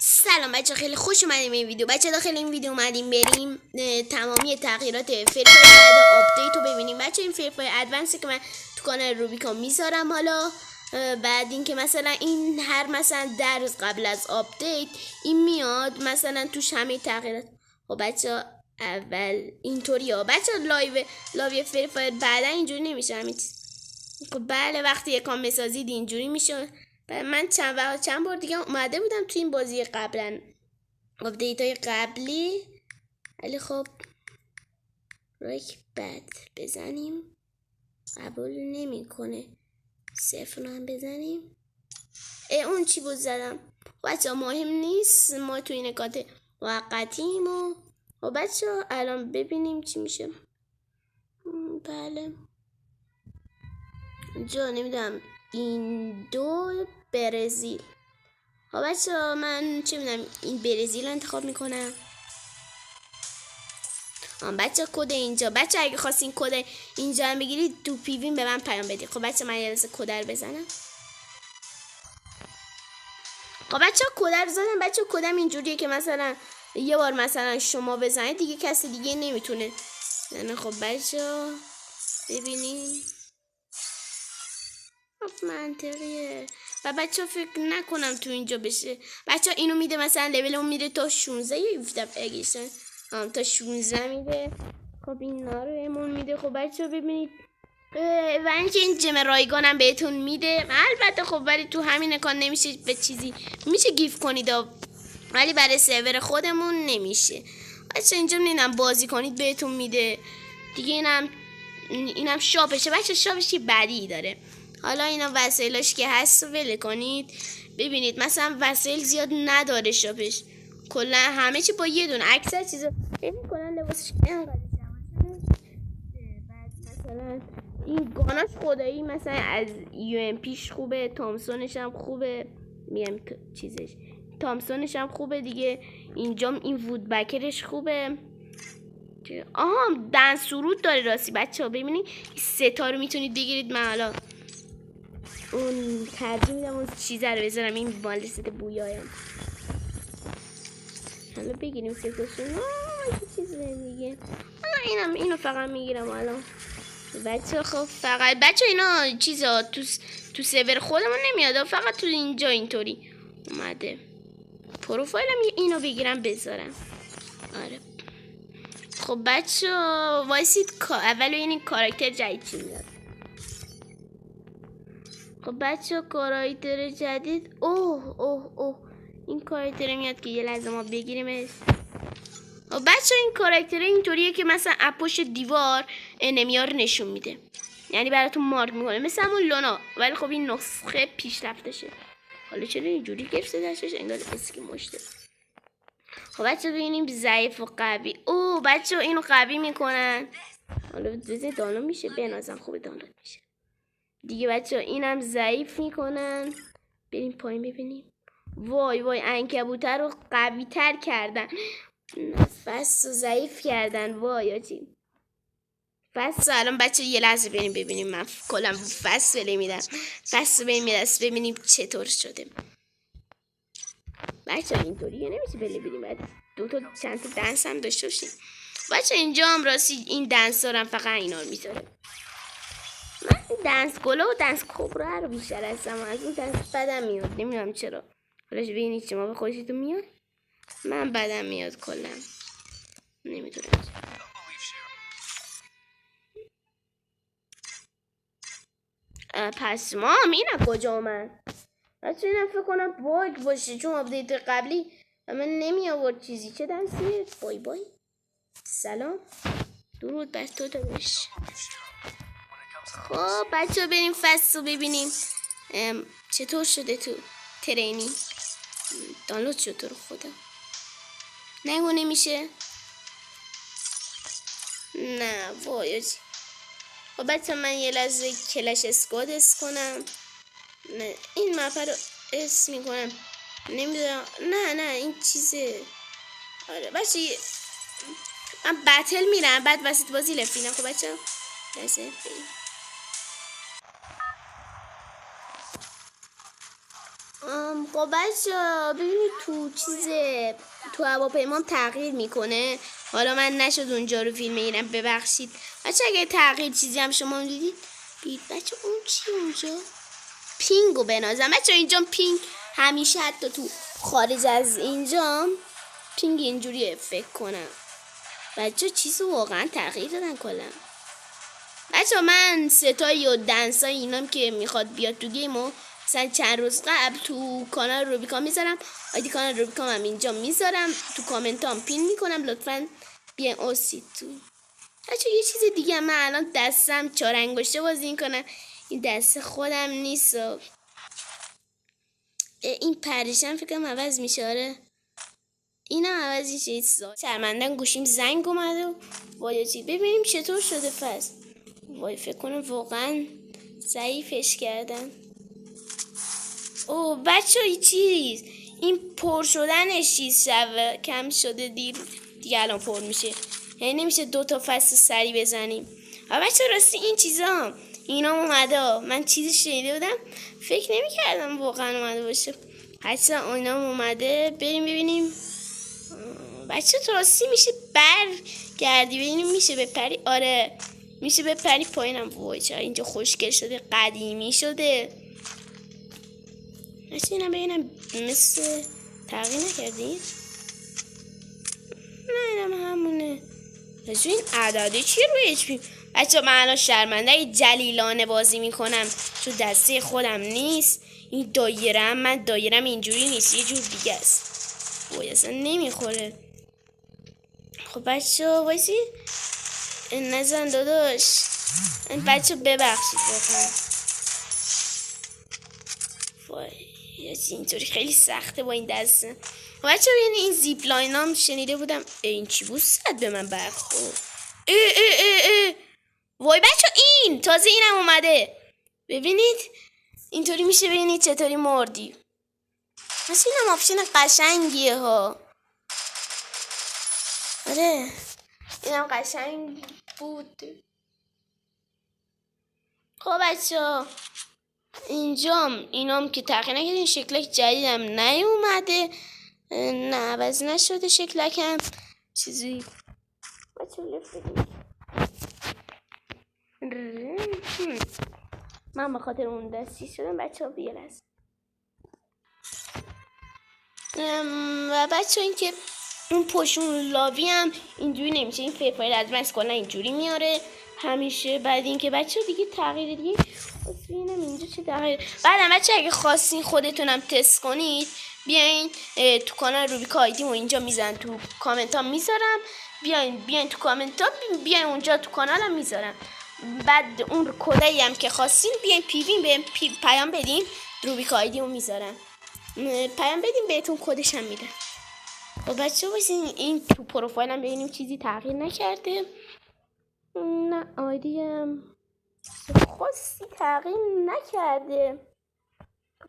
سلام بچه، خیلی خوش اومدیم این ویدیو. بچه داخل این ویدیو اومدیم بریم تمامی تغییرات فری فایر بعد آپدیت رو ببینیم. بچه این فری فایر ادوانسی که من تو کانال روبیکون میذارم، حالا بعد اینکه مثلا این هر مثلا 10 روز قبل از آپدیت این میاد مثلا توش همه تغییرات. خب بچه اول اینطوری ها بچه، لایو فری فایر بعدا اینجوری نمیشه همین چیز. خب بله، وقتی اکانت میسازید اینجوری میشه. من چند بار دیگه اومده بودم تو این بازی قبلا، آپدیت های قبلی. ولی خب رایک بد بزنیم قبول نمیکنه. صفر هم بزنیم. اون چی بود زدم؟ بچه مهم نیست، ما تو این نکات موقتیم. و بچه الان ببینیم چی میشه. بله جا نمیدونم، این دو برزیل. خب بچه من چه میدونم، این برزیل رو انتخاب میکنم. بچه کد اینجا. بچه اگه خواستین کد اینجا هم بگیرید تو پیوین به من پیام بدید. خب بچه من یه لحظه کد رو بزنم. خب بچه کد رو زدم. بچه کدم اینجوریه که مثلا یه بار مثلا شما بزنید دیگه کسی دیگه نمیتونه. نه خب بچه ببینید، منطقیه. و بچه فکر نکنم تو اینجا بشه. بچه اینو میده مثلا لولمون میره تا 16 یا 17 اگیشن تا 16 میده. خب اینا رو امون میده. خب بچه ببینید و اینکه این جم رایگان هم بهتون میده. البته خب ولی تو همین اکان نمیشه به چیزی میشه گیف کنید، ولی برای سرور خودمون نمیشه. بچه اینجا میدونم بازی کنید بهتون میده دیگه. اینم شاپشه بچه. شاپش یه بدی داره. حالا اینا وسایلاش که هست ول کنید. ببینید مثلا وسایل زیاد نداره شاپش، کلا همه چی با یه دونه اکثر چیزا ببین کلا لباسش اینقدر بعد مثلا این گاناش خدایی مثلا از یو ام پیش خوبه، تامسونش هم خوبه، میگم چیزش تامسونش هم خوبه دیگه. اینجام این وودبکرش خوبه. آها دن سرود داره راستی بچه ها. ببینید سه تا رو میتونید بگیرید. من حالا اون ترجیح میدم اون چیزه رو بذارم. این بالست بویایم. حالا بگیریم سه تاشون. چیز دیگه اینو فقط میگیرم الان بچه. خب فقط بچه اینا چیزا تو سرور خودمون نمیاد، فقط تو اینجا اینطوری اومده. پروفایلم اینو بگیرم بذارم. آره خب بچه وایسید اول این کاراکتر جدید چی میاد. خب بچه کاراکتر جدید اوه این کاراکتر میاد که یه لحظه ما بگیریمش. خب بچه این کاراکتر اینطوریه که مثلا اپوش دیوار انمی‌ها رو نشون میده، یعنی براتون مارک میکنه مثل همون لونا. ولی خب این نسخه پیشرفته شه. حالا چرا اینجوری گرفته دستش انگار اسکی مشته. خب بچه ببینیم ضعیف و قوی. بچه اینو قوی میکنن. حالا دوزه دانلود میشه بنازم. خوب دانلود میشه دیگه. بچه اینم ضعیف میکنن. بریم پایین ببینیم. وای عنکبوتر رو قوی تر کردن، فس رو ضعیف کردن. وای آجی فس الان بچه یه لحظه بریم ببینیم. من کلم فس بله میدم. فس بریم میدست ببینیم چطور شده. بچه اینطوریه نمیشه بله بریم. بعد چند تا دنس هم داشته باشیم. بچه اینجا هم راستی این دنس دارم فقط اینا رو میذاره. من دنس گلا و دنس کبرا رو بیشتر هستم. از اون دنس بدم میاد نمیدونم چرا. حالا ببینید شما به خودتون میاد. من بدم میاد کلا نمیدونم. پس ما این کجا من بچه اینم فکر کنم باگ باشه، چون آپدیت قبلی من نمی آورد چیزی. چه دنسیه؟ بای سلام درود بر تو داداش. خب بچه بریم فصل رو ببینیم چطور شده تو ترینینگ. دانلود شد تو رو خدا. نگو نمیشه. نه وای. خب بچه من یه لحظه کلش اسکواد اس کنم. نه این مپه رو اس میکنم. نمیدونم. نه این چیزه. آره بچه من بتل میرم بعد وسط بازی لفینم. خب بچه لحظه بریم. خب بچه ببینید تو هواپیما تغییر میکنه. حالا من نشد اونجا رو فیلم بگیرم، ببخشید بچه. اگه تغییر چیزی هم شما دیدید بید بچه. اون چی اونجا؟ پینگو بنازم بچه. اینجا پینگ همیشه، حتی تو خارج از اینجا پینگ اینجوریه فکر کنم. بچه چیزو واقعا تغییر دادن کلا. بچه من ستایی و دنسای اینام که میخواد بیاد تو گیمو مثلا چند روز قبل تو کانال روبیکام میذارم. آیدی کانال روبیکام هم اینجا میذارم، تو کامنت هم پین میکنم. لطفا بیاین اوسید تو. بچه یه چیز دیگه، من الان دستم 4 انگشته بازی میکنم. این دست خودم نیست. این پرشم فکرم عوض میشه. آره اینم عوض میشه. شرمندن گوشیم زنگ اومده و وایسی ببینیم چطور شده. پس وای فکر کنم واقعا ضعیفش کردن. اوه بچه ای چیز این پر شدنش چیز کم شده دیگه الان پر میشه. یعنی نمیشه 2 تا فصل سری بزنیم. بچه راستی این چیزا اینا اومده. من چیزی شنیده بودم فکر نمیکردم واقعا اومده باشه. حتی اینا اومده. بریم ببینیم. بچه تو راستی میشه برگردی ببینیم میشه بپری. آره میشه بپری پایینم. وای چرا اینجا خوشگل شده، قدیمی شده. بچه اینم ببینم مثل تغییر نکردید. نه اینم همونه. بچه این عدده چیه روی اچ پی؟ بچه من الان شرمنده جلیلانه بازی میکنم چون دسته خودم نیست. این دایرم، من دایرم اینجوری نیست، یه جور دیگه است. وای اصلا نمیخوره. خب بچه وایسی نزن داداش. بچه ببخشید واقعا. وای اینطوری خیلی سخته با این دسته. بچه یعنی این زیپ لاین هم شنیده بودم. این چی بود صد به من برخورد. وای بچه این تازه اینم اومده. ببینید اینطوری میشه. ببینید چطوری مردی. مثل اینم آپشن قشنگیه ها. آره اینم قشنگ بود. خب بچه اینجام اینام که تغییر نکردین. شکلک جدیدم نیومده، نه عوض نشده شکلکم چیزی. بچه من به خاطر اون دستی شدم بچه ها بیرز. و بچه این که اون پشون لاوی هم اینجوری نمیشه. این فیفایر از من کنه اینجوری میاره همیشه. بعد این که بچه دیگه تغییر دیگه ببینم اینجا چه تغییر. بعدم بچه اگه خواستین خودتونم تست کنید بیاین تو کانال روبیکا آیدیمو اینجا میزن، تو کامنت ها میذارم. بیاین تو کامنت ها، بیاین اونجا تو کانالم میذارم. بعد اون کدایی هم که خواستین بیاین بیاین پیام بدین. روبیکا آیدیمو میذارم، پیام بدین بهتون کدش هم میدم. خب بچه باشین این تو پروفایلم ببینیم چیزی تغییر نکرده. نه آیدیم خاصی تغییر نکرده.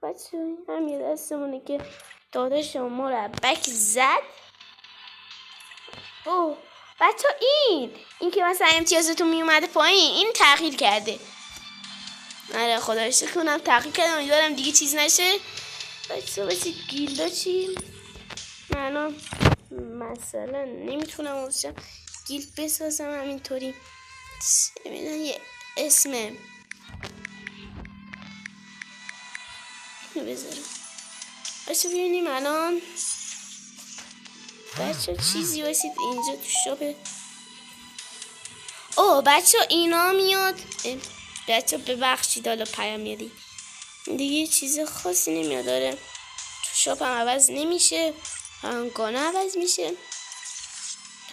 بچه هم یه دستمونه که داداش ما رو بک زد. اوه بچه این که مثلا امتیازتون میومده پایین این تغییر کرده. آره خدا شکر کنم تغییر کردم. امیدوارم دیگه چیز نشه. بچه گیلدا چی؟ من مثلا نمیتونم واسه گیلد بسازم همینطوری. نمیدونم یه اسمه بذارم. بچه ببینیم الان بچه چیزی واسید اینجا تو شاپه. اوه بچه اینا میاد. بچه ببخشید حالا پیام میادی دیگه چیز خاصی نمیاد. داره تو شاپ هم عوض نمیشه، هنگانه عوض میشه.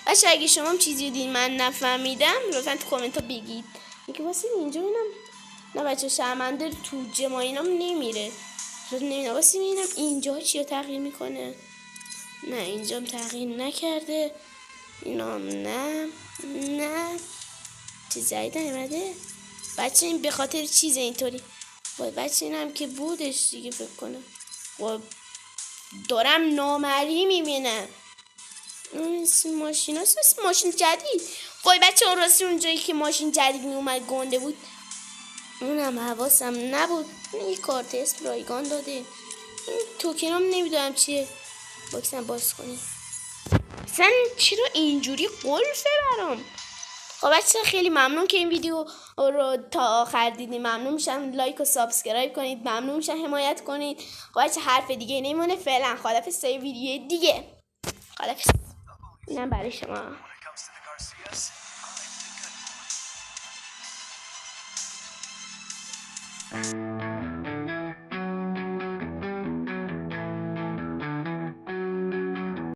بچه اگه شما هم چیزی دید من نفهمیدم لطفا تو کامنت ها بگید. اینکه واسه اینجا اینم نه بچه شرمنده تو جما اینام نمیره. نمیدونم واسه اینم اینجا چی رو تغییر میکنه. نه اینجا هم تغییر نکرده. اینام نه چیز زایده نمیده. بچه این به خاطر چیز اینطوری. وای بچه اینم که بودش دیگه فکر کنم. وای دارم نامری میبینم. ماشین هست ماشین جدید. وای بچه اون راستی اونجایی که ماشین جدید میومد گنده بود اونم حواسم نبود. یه کارت رایگان داده. این توکنام نمیدونم چیه. باکسم باز کنی. اصلا چرا اینجوری قلفه برام؟ خب بچه خیلی ممنون که این ویدیو رو تا آخر دیدین. ممنون میشم لایک و سابسکرایب کنید. ممنون میشم حمایت کنید. خب بچه حرف دیگه نمیمونه فعلا. خدافظ تا ویدیو دیگه. خدافظ. اینم برای شما.